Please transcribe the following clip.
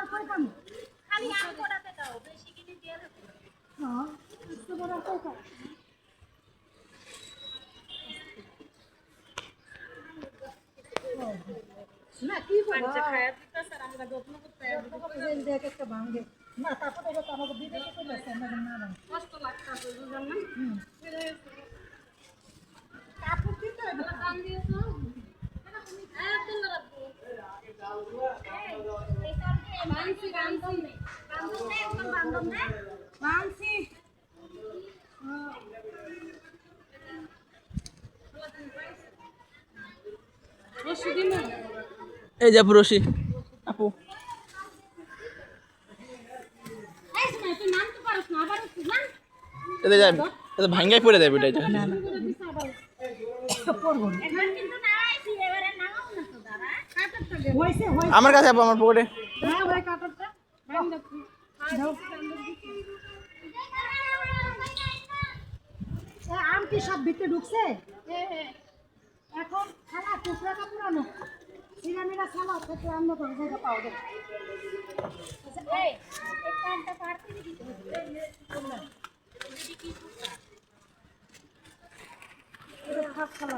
খালি আম পোড়াতে দাও, বেশি কিনে দিয়ে দেবো। হ্যাঁ, একটু বড় তো না কি করব খায়া দিতে স্যার আমরা যত্ন করতে দেখ একটা ভাঙে না তারপরে এটা আমাকে দিতে কি করছে আমরা না কষ্ট লাগতাছে বুঝলেন না কাপড় দিতে হবে দাম দিয়ে তো হ্যাঁ তো রাখবো এই কারণে মানসি বান্ধব নেই একদম বান্ধব না মানসি রশি দিন এই যে রশি আপু এই শোনা তুই নাম তো পারছ না আবার না এতে যায় এতে ভাঙ্গাই পড়ে যাবে এটা না না পড়বো একবার কিন্তু না আইছি এবারে নাও না তো দাদা কাটরটা দে হইছে আমার কাছে আপু আমার পকেটে হ্যাঁ ওই কাটরটা বান্ধব দাও আম কি সব ভিতরে ঢুকছে এখন খালা টুকরাটা পুরানো সিরামিরা খালা থেকে অন্য কোনো জায়গা পাওয়া যাবে এই একটা আমটা পারতে দিতে হবে খালা